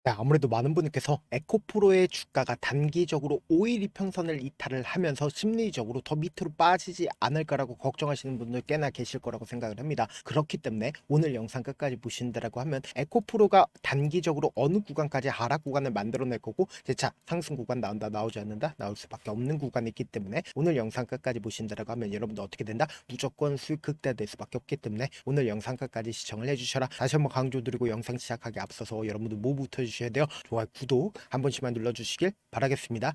네, 아무래도 많은 분들께서 에코프로의 주가가 단기적으로 5일 이평선을 이탈을 하면서 심리적으로 더 밑으로 빠지지 않을까라고 걱정하시는 분들 꽤나 계실 거라고 생각을 합니다. 그렇기 때문에 오늘 영상 끝까지 보신다라고 하면 에코프로가 단기적으로 어느 구간까지 하락 구간을 만들어낼 거고 재차 상승 구간 나온다 나오지 않는다 나올 수밖에 없는 구간이 있기 때문에 오늘 영상 끝까지 보신다라고 하면 여러분들 어떻게 된다? 무조건 수익 극대화될 수밖에 없기 때문에 오늘 영상 끝까지 시청을 해주셔라. 다시 한번 강조드리고 영상 시작하기 앞서서 여러분들 뭐부터 해주셔야 돼요? 좋아요, 구독 한 번씩만 눌러주시길 바라겠습니다.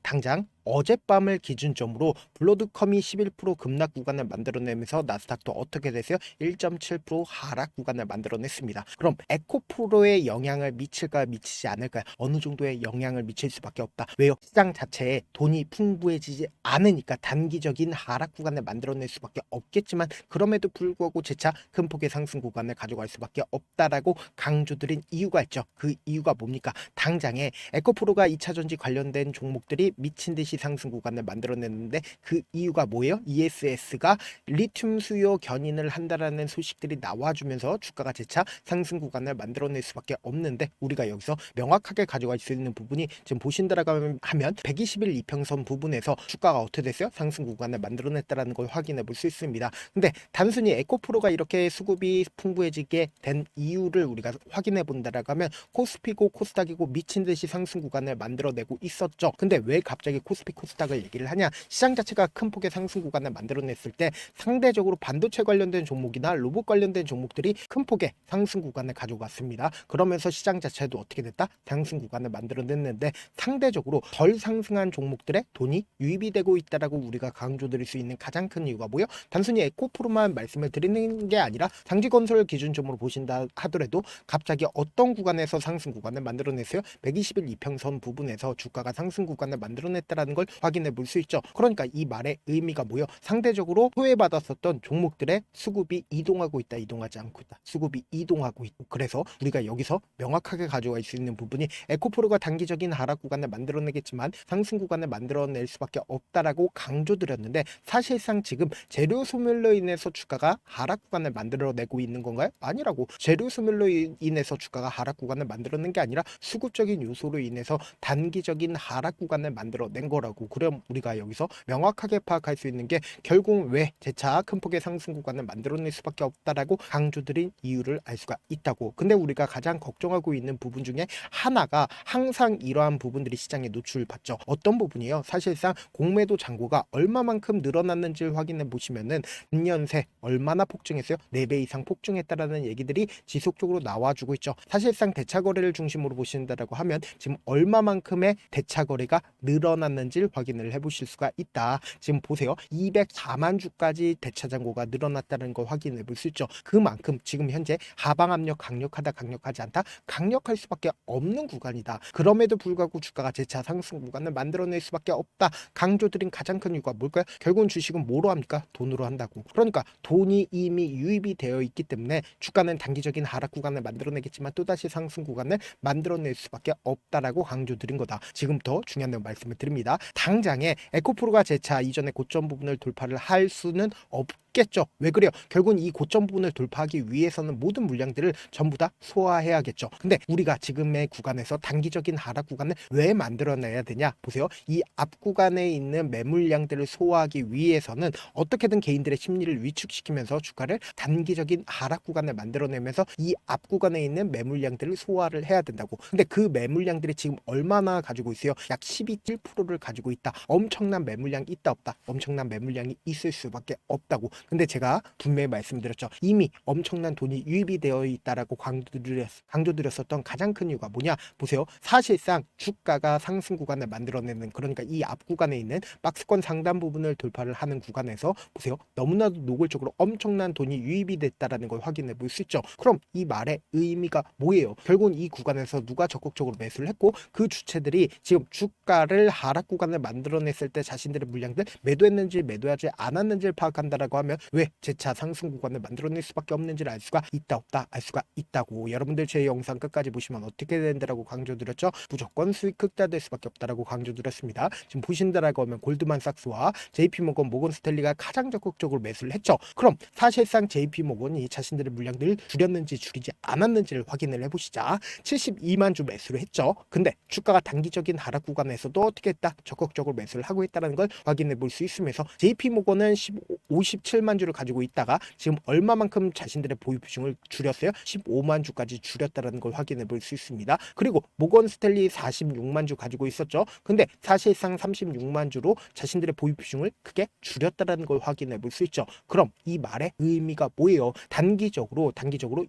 당장 어젯밤을 기준점으로 블러드컴이 11% 급락 구간을 만들어내면서 나스닥도 어떻게 되세요? 1.7% 하락 구간을 만들어냈습니다. 그럼 에코프로에 영향을 미칠까요? 미치지 않을까요? 어느 정도의 영향을 미칠 수밖에 없다. 왜요? 시장 자체에 돈이 풍부해지지 않으니까 단기적인 하락 구간을 만들어낼 수밖에 없겠지만 그럼에도 불구하고 재차 큰 폭의 상승 구간을 가져갈 수밖에 없다라고 강조드린 이유가 있죠. 그 이유가 뭡니까? 당장에 에코프로가 2차전지 관련된 종목들이 미친 듯이 상승 구간을 만들어냈는데 그 이유가 뭐예요? ESS가 리튬 수요 견인을 한다라는 소식들이 나와주면서 주가가 재차 상승 구간을 만들어낼 수밖에 없는데 우리가 여기서 명확하게 가져갈 수 있는 부분이 지금 보신다라고 하면 120일 이평선 부분에서 주가가 어떻게 됐어요? 상승 구간을 만들어냈다라는 걸 확인해 볼 수 있습니다. 근데 단순히 에코프로가 이렇게 수급이 풍부해지게 된 이유를 우리가 확인해 본다라고 하면 코스피고 코스닥이고 미친 듯이 상승 구간을 만들어내고 있었죠. 근데 왜 갑자기 코스피 코스닥을 얘기를 하냐? 시장 자체가 큰 폭의 상승 구간을 만들어냈을 때 상대적으로 반도체 관련된 종목이나 로봇 관련된 종목들이 큰 폭의 상승 구간을 가져갔습니다. 그러면서 시장 자체도 어떻게 됐다? 상승 구간을 만들어냈는데 상대적으로 덜 상승한 종목들의 돈이 유입이 되고 있다라고 우리가 강조드릴 수 있는 가장 큰 이유가 뭐예요? 단순히 에코프로만 말씀을 드리는 게 아니라 장지건설 기준점으로 보신다 하더라도 갑자기 어떤 구간에서 상승 구간을 만들어냈어요? 120일 이평선 부분에서 주가가 상승 구간을 만들어냈다라는 걸 확인해 볼 수 있죠. 그러니까 이 말의 의미가 뭐예요? 상대적으로 소외받았었던 종목들의 수급이 이동하고 있다, 이동하지 않고 있다. 수급이 이동하고 있고 그래서 우리가 여기서 명확하게 가져갈 수 있는 부분이 에코프로가 단기적인 하락 구간을 만들어내겠지만 상승 구간을 만들어낼 수밖에 없다라고 강조드렸는데 사실상 지금 재료 소멸로 인해서 주가가 하락 구간을 만들어내고 있는 건가요? 아니라고. 재료 소멸로 인해서 주가가 하락 구간을 만들어낸 게 아니라 수급적인 요소로 인해서 단기적인 하락 구간을 만들어낸 거라고. 그럼 우리가 여기서 명확하게 파악할 수 있는 게 결국 왜 재차 큰 폭의 상승 구간을 만들어낼 수밖에 없다라고 강조드린 이유를 알 수가 있다고. 근데 우리가 가장 걱정하고 있는 부분 중에 하나가 항상 이러한 부분들이 시장에 노출받죠. 어떤 부분이에요? 사실상 공매도 잔고가 얼마만큼 늘어났는지를 확인해 보시면은 금년 새 얼마나 폭증했어요? 4배 이상 폭증했다라는 얘기들이 지속적으로 나와주고 있죠. 사실상 대차 거래를 중심으로 보신다라고 하면 지금 얼마만큼의 대차 거래가 늘어났는지를 확인을 해보실 수가 있다. 지금 보세요. 204만 주까지 대차 잔고가 늘어났다는 걸 확인해 볼 수 있죠. 그만큼 지금 현재 하방 압력 강력하다 강력하지 않다 강력할 수밖에 없는 구간이다. 그럼에도 불구하고 주가가 재차 상승 구간을 만들어낼 수밖에 없다. 강조드린 가장 큰 이유가 뭘까요? 결국은 주식은 뭐로 합니까? 돈으로 한다고. 그러니까 돈이 이미 유입이 되어 있기 때문에 주가는 단기적인 하락 구간을 만들어내겠지만 또다시 상승 구간을 만들어낼 수밖에 없다라고 강조드린 거다. 지금부터 중요한 내용 말씀을 드립니다. 당장에 에코프로가 재차 이전의 고점 부분을 돌파를 할 수는 없겠죠. 왜 그래요? 결국은 이 고점 부분을 돌파하기 위해서는 모든 물량들을 전부 다 소화해야겠죠. 근데 우리가 지금의 구간에서 단기적인 하락 구간을 왜 만들어내야 되냐? 보세요. 이 앞 구간에 있는 매물량들을 소화하기 위해서는 어떻게든 개인들의 심리를 위축시키면서 주가를 단기적인 하락 구간을 만들어내면서 이 앞 구간에 있는 매물량들을 소화를 해야 된다고. 근데 그 매물량들이 지금 얼마나 가지고 있어요? 약 12.1%를 가지고 있다. 엄청난 매물량이 있다 없다? 엄청난 매물량이 있을 수밖에 없다고. 근데 제가 분명히 말씀드렸죠. 이미 엄청난 돈이 유입이 되어 있다라고 강조드렸었던 가장 큰 이유가 뭐냐? 보세요. 사실상 주가가 상승 구간을 만들어내는 그러니까 이 앞 구간에 있는 박스권 상단 부분을 돌파를 하는 구간에서 보세요. 너무나도 노골적으로 엄청난 돈이 유입이 됐다라는 걸 확인해 볼 수 있죠. 그럼 이 말의 의미가 뭐예요? 결국은 이 구간에서 누가 적극적으로 매수를 했고 그 주체들이 지금 주가를 하락 구간을 만들어냈을 때 자신들의 물량들 매도했는지 매도하지 않았는지를 파악한다라고 하면 왜 재차 상승 구간을 만들어낼 수밖에 없는지를 알 수가 있다 없다 알 수가 있다고. 여러분들 제 영상 끝까지 보시면 어떻게 된다라고 강조드렸죠. 무조건 수익 극대화될 수밖에 없다라고 강조드렸습니다. 지금 보신다라고 하면 골드만삭스와 JP모건, 모건스탠리가 가장 적극적으로 매수를 했죠. 그럼 사실상 JP모건이 자신들의 물량들을 줄였는지 줄이지 않았는지를 확인을 해보시자 72만 주 매수를 했죠. 근데 주가가 단기적인 하락 구간에서도 어떻게 했다? 적극적으로 매수를 하고 있다는 걸 확인해 볼 수 있으면서 JP모건은 57만 주를 가지고 있다가 지금 얼마만큼 자신들의 보유 비중을 줄였어요? 15만 주까지 줄였다는 걸 확인해 볼 수 있습니다. 그리고 모건스탠리 46만 주 가지고 있었죠. 근데 사실상 36만 주로 자신들의 보유 비중을 크게 줄였다는 걸 확인해 볼 수 있죠. 그럼 이 말의 의미가 뭐예요? 단기적으로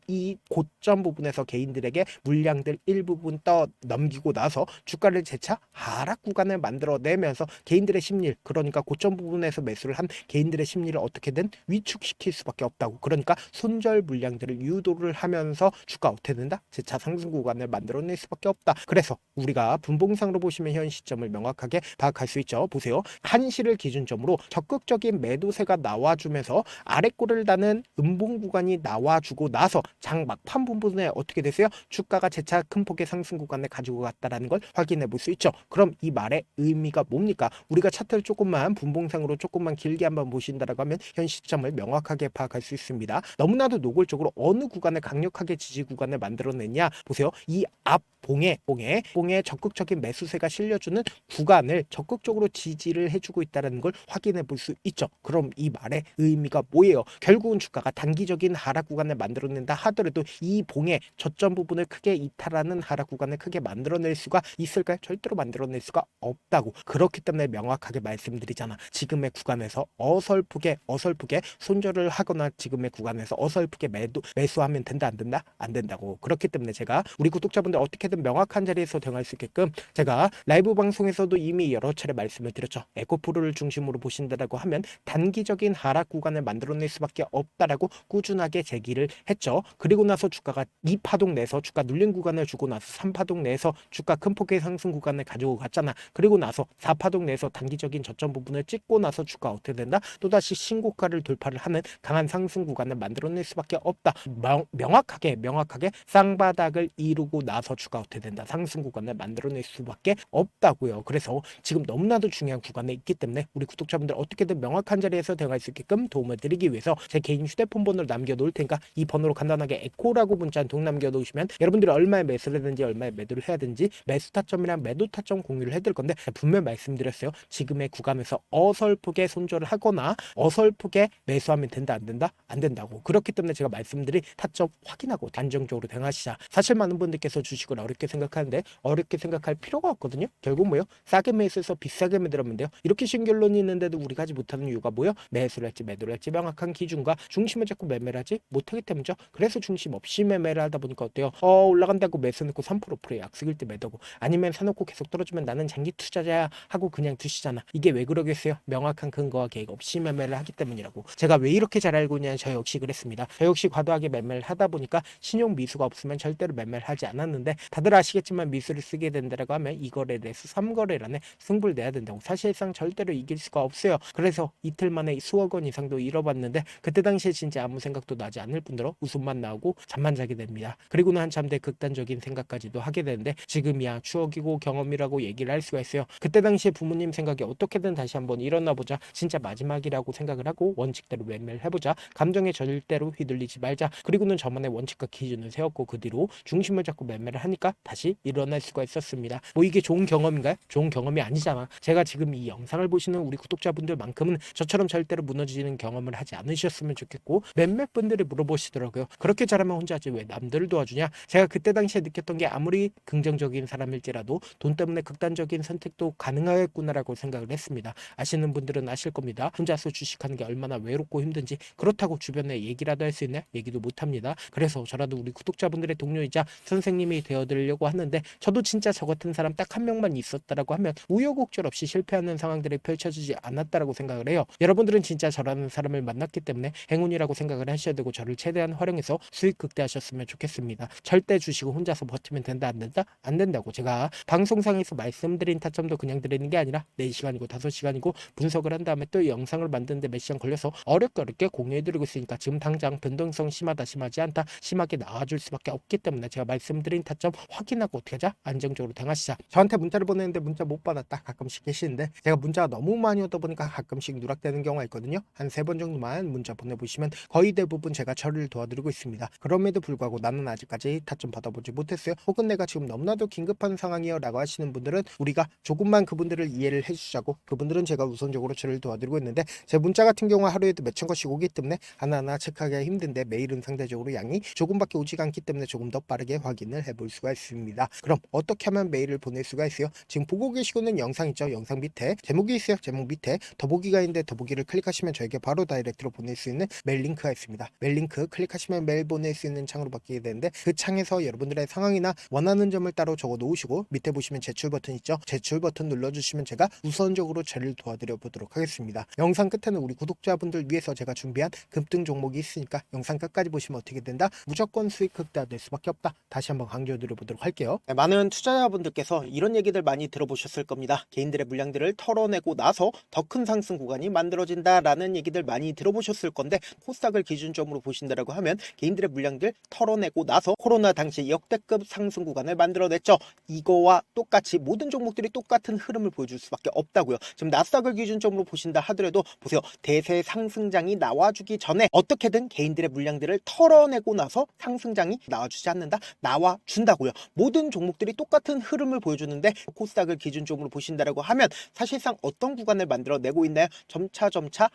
이 고점 부분에서 개인들에게 물량들 일부분 떠 넘기고 나서 주가를 재차 하락 구간을 만들어내면서 개인들의 심리, 그러니까 고점 부분에서 매수를 한 개인들의 심리를 어떻게든 위축시킬 수밖에 없다고. 그러니까 손절 물량들을 유도를 하면서 주가 어떻게 된다? 재차 상승 구간을 만들어낼 수밖에 없다. 그래서 우리가 분봉상으로 보시면 현 시점을 명확하게 파악할 수 있죠. 보세요. 한시를 기준점으로 적극적인 매도세가 나와주면서 아래꼬를 다는 음봉 구간이 나와주고 나서 장 막판 부분에 어떻게 됐어요? 주가가 재차 큰 폭의 상승 구간에 가지고 갔다라는 걸 확인해 볼 수 있죠. 그럼 이 말의 의미가 뭡니까? 우리가 차트를 조금만 분봉상으로 조금만 길게 한번 보신다라고 하면 현 시점을 명확하게 파악할 수 있습니다. 너무나도 노골적으로 어느 구간을 강력하게 지지 구간을 만들어냈냐 보세요. 이 앞 봉에 적극적인 매수세가 실려주는 구간을 적극적으로 지지를 해주고 있다는 걸 확인해 볼 수 있죠. 그럼 이 말의 의미가 뭐예요? 결국은 주가가 단기적인 하락 구간을 만들어낸다 하더라도 이 봉의 저점 부분을 크게 이탈하는 하락 구간을 크게 만들어낼 수가 있을까요? 절대로 만들어낼 수가 없다고. 그렇기 때문에 명확하게 말씀드리잖아. 지금의 구간에서 어설프게 손절을 하거나 지금의 구간에서 어설프게 매수하면 된다 안 된다? 안 된다고. 그렇기 때문에 제가 우리 구독자분들 어떻게든 명확한 자리에서 대응할 수 있게끔 제가 라이브 방송에서도 이미 여러 차례 말씀을 드렸죠. 에코프로를 중심으로 보신다라고 하면 단기적인 하락 구간을 만들어낼 수밖에 없다라고 꾸준하게 제기를 했죠. 그리고 나서 주가가 2파동 내서 주가 눌린 구간을 주고 나서 3파동 내서 주가 큰 폭의 상승 구간을 가지고 갔잖아. 그리고 나서 4파동 내서 단기적인 저점 부분을 찍고 나서 주가 어떻게 된다? 또다시 신고가를 돌파를 하는 강한 상승 구간을 만들어낼 수밖에 없다. 명확하게 쌍바닥을 이루고 나서 주가 어떻게 된다? 상승 구간을 만들어낼 수밖에 없다고요. 그래서 지금 너무나도 중요한 구간에 있기 때문에 우리 구독자분들 어떻게든 명확한 자리에서 대응할 수 있게끔 도움을 드리기 위해서 제 개인 휴대폰 번호를 남겨놓을 테니까 이 번호로 간단하게 에코라고 문자 한 통 남겨놓으시면 여러분들이 얼마에 매수를 해든지 얼마에 매도를 해야 되는지 매수 타점이랑 매도 타점 공유를 해드릴 건데 분명 말씀드렸어요. 지금의 구간에서 어설프게 손절을 하거나 어설프게 매수하면 된다 안 된다? 안 된다고. 그렇기 때문에 제가 말씀드린 타점 확인하고 안정적으로 대응하시자. 사실 많은 분들께서 주식을 어렵게 생각하는데 어렵게 생각할 필요가 없거든요. 결국 뭐요? 싸게 매수해서 비싸게 매도하면 돼요. 이렇게 쉬운 결론이 있는데도 우리가 하지 못하는 이유가 뭐요? 매수를 할지 매도를 할지 명확한 기준과 중심을 잡고 매매를 하지 못하기 때문이죠. 그래서 중심 없이 매매를 하다 보니까 어때요? 올라간다고 매수 넣고 3%에 약속일 때 매도고 아니면 사놓고 계속 떨어지면 나는 장기 투자자야 하고 그냥 두시잖아. 이게 왜 그러겠어요? 명확한 근거와 계획 없이 매매를 하기 때문이라고. 제가 왜 이렇게 잘 알고 있냐면 저 역시 그랬습니다. 저 역시 과도하게 매매를 하다 보니까 신용 미수가 없으면 절대로 매매를 하지 않았는데 다들 아시겠지만 미수를 쓰게 된다고 하면 2거래를 해서 3거래란에 승부를 내야 된다고. 사실상 절대로 이길 수가 없어요. 그래서 이틀 만에 수억 원 이상도 잃어봤는데 그때 당시에 진짜 아무 생각도 나지 않을 뿐더러 웃음만 나오고 잠만 자게 됩니다. 그리고는 한참 뒤 극단적인 생각까지도 하게 되는데 지금이야 추억이고 경험이라고 얘기를 할 수가 있어요. 그때 당시에 부모님 생각이 어떻게든 다시 한번 일어나 보자. 진짜 마지막이라고 생각을 하고 원칙대로 매매를 해보자. 감정에 절대로 휘둘리지 말자. 그리고는 저만의 원칙과 기준을 세웠고 그 뒤로 중심을 잡고 매매를 하니까 다시 일어날 수가 있었습니다. 뭐 이게 좋은 경험인가요? 좋은 경험이 아니잖아. 제가 지금 이 영상을 보시는 우리 구독자분들만큼은 저처럼 절대로 무너지는 경험을 하지 않으셨으면 좋겠고 몇몇 분들이 물어보시더라고요. 그렇게 잘하면 혼자 하지 왜 남들을 도와주냐? 제가 그때 당시에 느꼈던 게 아무리 긍정적인 사람일지라도 돈 때문에 극단적인 선택도 가능하겠구나라고 생각을 했습니다. 아시는 분들은 아실 겁니다. 혼자서 주식하는 게 얼마나 외롭고 힘든지. 그렇다고 주변에 얘기라도 할 수 있냐? 얘기도 못합니다. 그래서 저라도 우리 구독자분들의 동료이자 선생님이 되어드리려고 하는데 저도 진짜 저 같은 사람 딱 한 명만 있었다라고 하면 우여곡절 없이 실패하는 상황들이 펼쳐지지 않았다라고 생각을 해요. 여러분들은 진짜 저라는 사람을 만났기 때문에 행운이라고 생각을 하셔야 되고 저를 최대한 활용해서 수익 극대하셨으면 좋겠습니다. 절대 주식을 혼자서 버티면 된다 안 된다? 안 된다고. 제가 방송상에서 말씀드린 타점도 그냥 드리는 게 아니라 4시간이고 5시간이고 분석을 한 다음에 또 영상을 만드는데 몇 시간 걸려서 어렵게 공유해드리고 있으니까 지금 당장 변동성 심하다 심하지 않다 심하게 나와줄 수밖에 없기 때문에 제가 말씀드린 타점 확인하고 어떻게 하자? 안정적으로 대응하시자. 저한테 문자를 보내는데 문자 못 받았다 가끔씩 계시는데 제가 문자가 너무 많이 오다 보니까 가끔씩 누락되는 경우가 있거든요. 한 3번 정도만 문자 보내보시면 거의 대부분 제가 처리를 도와드리고 있습니다. 그럼에도 불구하고 나는 아직까지 타점 받아보지 못했어요. 혹은 내가 지금 너무나도 긴급한 상황이요 라고 하시는 분들은 우리가 조금만 그분들을 이해를 해주자고, 그분들은 제가 우선적으로 처리를 도와드리고 있는데 제 문자 같은 경우 하루에도 몇천 건씩 오기 때문에 하나하나 체크하기가 힘든데 메일은 상대적으로 양이 조금밖에 오지가 않기 때문에 조금 더 빠르게 확인을 해볼 수가 있습니다. 그럼 어떻게 하면 메일을 보낼 수가 있어요? 지금 보고 계시고 있는 영상 있죠? 영상 밑에 제목이 있어요. 제목 밑에 더보기가 있는데 더보기를 클릭하시면 저에게 바로 다이렉트로 보낼 수 있는 메일 링크가 있습니다. 메일 링크 클릭하시면 메일 보낼 수 있는 창으로 바뀌게 되는데 그 창에서 여러분들의 상황이나 원하는 점을 따로 적어 놓으시고 밑에 보시면 제출 버튼 있죠? 제출 버튼 눌러주시면 제가 우선적으로 처리를 도와드려 보도록 하겠습니다. 영상 끝에는 우리 구독자분들 위해서 제가 준비한 급등 종목이 있으니까 영상 끝까지 보시면 어떻게 된다? 무조건 수익 극대화될 수밖에 없다. 다시 한번 강조드려 보도록 할게요. 네, 많은 투자자분들께서 이런 얘기들 많이 들어보셨을 겁니다. 개인들의 물량들을 털어내고 나서 더 큰 상승 구간이 만들어진다라는 얘기들 많이 들어보셨을 건데 코스닥을 기준점으로 보신다라고 하면 개인들의 물량들 털어내고 나서 코로나 당시 역대급 상승 구간을 만들어냈죠. 이거와 똑같이 모든 종목들이 똑같은 흐름을 보여줄 수밖에 없다고요. 지금 나스닥을 기준점으로 보신다 하더라도 보세요. 대세 상승장이 나와주기 전에 어떻게든 개인들의 물량들을 털어내고 나서 상승장이 나와주지 않는다? 나와준다고요. 모든 종목들이 똑같은 흐름을 보여주는데 코스닥을 기준점으로 보신다라고 하면 사실상 어떤 구간을 만들어내고 있나요? 점차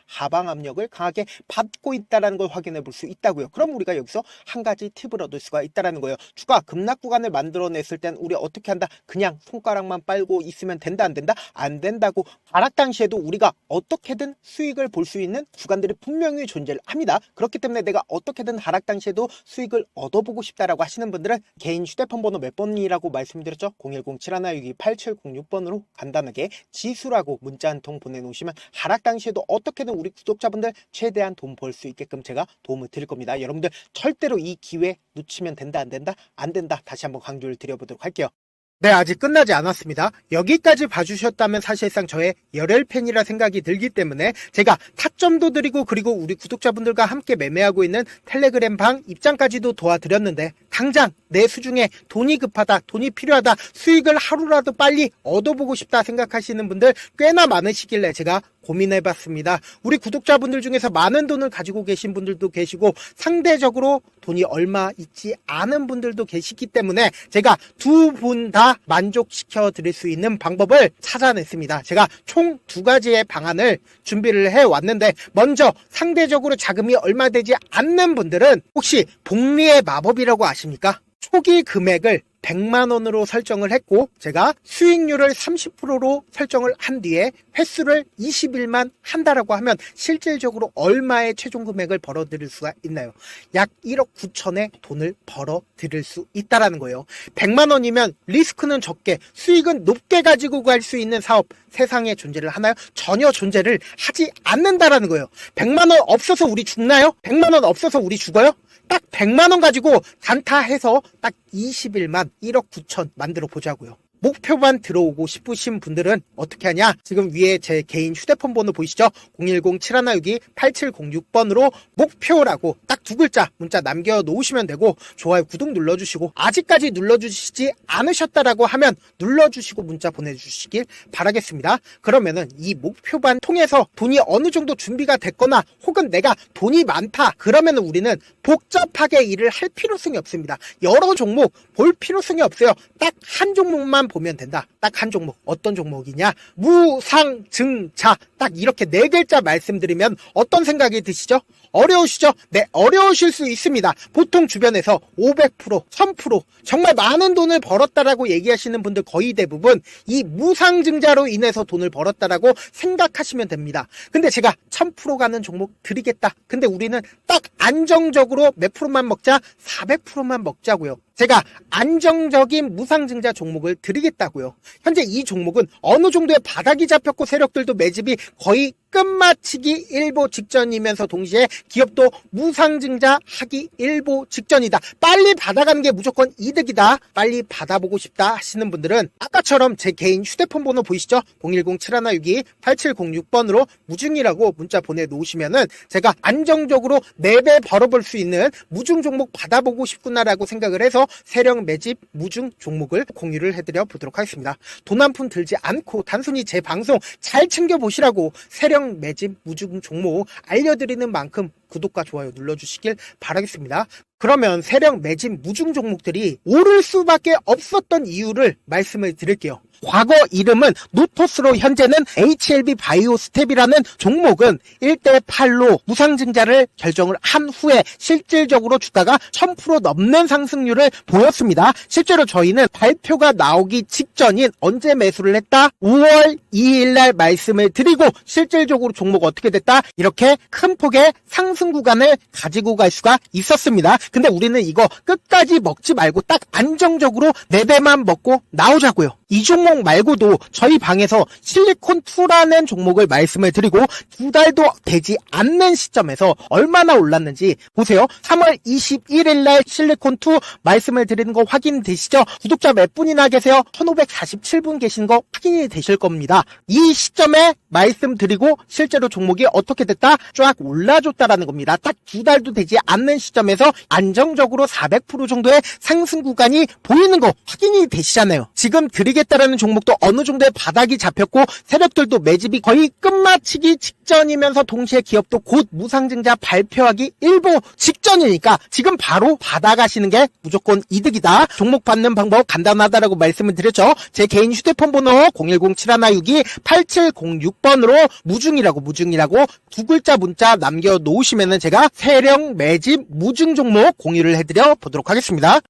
하방 압력을 강하게 받고 있다는 걸 확인해 볼 수 있다고요. 그럼 우리가 여기서 한 가지 팁을 얻을 수가 있다는 거예요. 주가 급락 구간을 만들어냈을 땐 우리 어떻게 한다? 그냥 손가락만 빨고 있으면 된다 안 된다? 안 된다고. 하락 당시에도 우리가 어떻게든 수익을 볼 수 있는 구간들이 분명히 존재를 합니다. 그렇기 때문에 내가 어떻게든 하락 당시에도 수익을 얻어보고 싶다라고 하시는 분들은 개인 휴대폰 번호 몇 번이라고 말씀드렸죠? 010-7162-8706번으로 간단하게 지수라고 문자 한 통 보내놓으시면 하락 당시에도 어떻게든 우리 구독자분들 최대한 돈 벌 수 있게끔 제가 도움을 드릴 겁니다. 여러분들 절대로 이 기회 놓치면 된다 안 된다? 안 된다. 다시 한번 강조를 드려보도록 할게요. 네, 아직 끝나지 않았습니다. 여기까지 봐주셨다면 사실상 저의 열혈 팬이라 생각이 들기 때문에 제가 타점도 드리고 그리고 우리 구독자분들과 함께 매매하고 있는 텔레그램 방 입장까지도 도와드렸는데 당장 내 수중에 돈이 급하다, 돈이 필요하다, 수익을 하루라도 빨리 얻어보고 싶다 생각하시는 분들 꽤나 많으시길래 제가 고민해봤습니다. 우리 구독자분들 중에서 많은 돈을 가지고 계신 분들도 계시고 상대적으로 돈이 얼마 있지 않은 분들도 계시기 때문에 제가 두 분 다 만족시켜 드릴 수 있는 방법을 찾아냈습니다. 제가 총 2가지의 방안을 준비를 해왔는데 먼저 상대적으로 자금이 얼마 되지 않는 분들은 혹시 복리의 마법이라고 아십니까? 초기 금액을 100만원으로 설정을 했고 제가 수익률을 30%로 설정을 한 뒤에 횟수를 20일만 한다라고 하면 실질적으로 얼마의 최종 금액을 벌어들일 수가 있나요? 약 1억 9천의 돈을 벌어들일 수 있다라는 거예요. 100만원이면 리스크는 적게 수익은 높게 가지고 갈 수 있는 사업 세상에 존재를 하나요? 전혀 존재를 하지 않는다라는 거예요. 100만원 없어서 우리 죽나요? 100만원 없어서 우리 죽어요? 딱 100만원 가지고 단타해서 딱 20일만 1억 9천 만들어 보자고요. 목표만 들어오고 싶으신 분들은 어떻게 하냐? 지금 위에 제 개인 휴대폰 번호 보이시죠? 010-7162-8706번으로 목표라고 딱 2글자 문자 남겨놓으시면 되고 좋아요, 구독 눌러주시고 아직까지 눌러주시지 않으셨다라고 하면 눌러주시고 문자 보내주시길 바라겠습니다. 그러면은 이 목표반 통해서 돈이 어느 정도 준비가 됐거나 혹은 내가 돈이 많다 그러면은 우리는 복잡하게 일을 할 필요성이 없습니다. 여러 종목 볼 필요성이 없어요. 딱 한 종목만 보면 된다. 딱 한 종목. 어떤 종목이냐? 무상증자. 딱 이렇게 4글자 말씀드리면 어떤 생각이 드시죠? 어려우시죠? 네, 어려우실 수 있습니다. 보통 주변에서 500%, 1000% 정말 많은 돈을 벌었다라고 얘기하시는 분들 거의 대부분 이 무상증자로 인해서 돈을 벌었다라고 생각하시면 됩니다. 근데 제가 1000% 가는 종목 드리겠다. 근데 우리는 딱 안정적으로 몇 프로만 먹자? 400%만 먹자고요. 제가 안정적인 무상증자 종목을 드리겠다고요. 현재 이 종목은 어느 정도의 바닥이 잡혔고 세력들도 매집이 거의 끝마치기 일보 직전이면서 동시에 기업도 무상증자 하기 일보 직전이다. 빨리 받아가는 게 무조건 이득이다. 빨리 받아보고 싶다 하시는 분들은 아까처럼 제 개인 휴대폰 번호 보이시죠? 010-7162-8706번으로 무중이라고 문자 보내놓으시면은 제가 안정적으로 4배 벌어볼 수 있는 무중 종목 받아보고 싶구나라고 생각을 해서 세력 매집 무중 종목을 공유를 해드려 보도록 하겠습니다. 돈 한 푼 들지 않고 단순히 제 방송 잘 챙겨보시라고 세력 매집 무중 종목 알려드리는 만큼 구독과 좋아요 눌러주시길 바라겠습니다. 그러면 세력 매집 무중 종목들이 오를 수밖에 없었던 이유를 말씀을 드릴게요. 과거 이름은 노토스로 현재는 HLB 바이오스텝이라는 종목은 1대8로 무상증자를 결정을 한 후에 실질적으로 주가가 1000% 넘는 상승률을 보였습니다. 실제로 저희는 발표가 나오기 직전인 언제 매수를 했다? 5월 2일날 말씀을 드리고 실질적으로 종목 어떻게 됐다? 이렇게 큰 폭의 상승 구간을 가지고 갈 수가 있었습니다. 근데 우리는 이거 끝까지 먹지 말고 딱 안정적으로 4배만 먹고 나오자고요. 이 종목 말고도 저희 방에서 실리콘2라는 종목을 말씀을 드리고 2달도 되지 않는 시점에서 얼마나 올랐는지 보세요. 3월 21일날 실리콘2 말씀을 드리는 거 확인되시죠? 구독자 몇 분이나 계세요? 1547분 계신 거 확인이 되실 겁니다. 이 시점에 말씀드리고 실제로 종목이 어떻게 됐다? 쫙 올라줬다라는 겁니다. 딱 2달도 되지 않는 시점에서 안정적으로 400% 정도의 상승 구간이 보이는 거 확인이 되시잖아요. 지금 드리겠다라는 종목도 어느 정도의 바닥이 잡혔고 세력들도 매집이 거의 끝마치기 직전이면서 동시에 기업도 곧 무상증자 발표하기 일보 직전이니까 지금 바로 받아가시는 게 무조건 이득이다. 종목 받는 방법 간단하다라고 말씀을 드렸죠. 제 개인 휴대폰 번호 010-7162-8706번으로 무중이라고 두 글자 문자 남겨놓으시면은 제가 세력 매집 무중 종목 공유를 해드려 보도록 하겠습니다.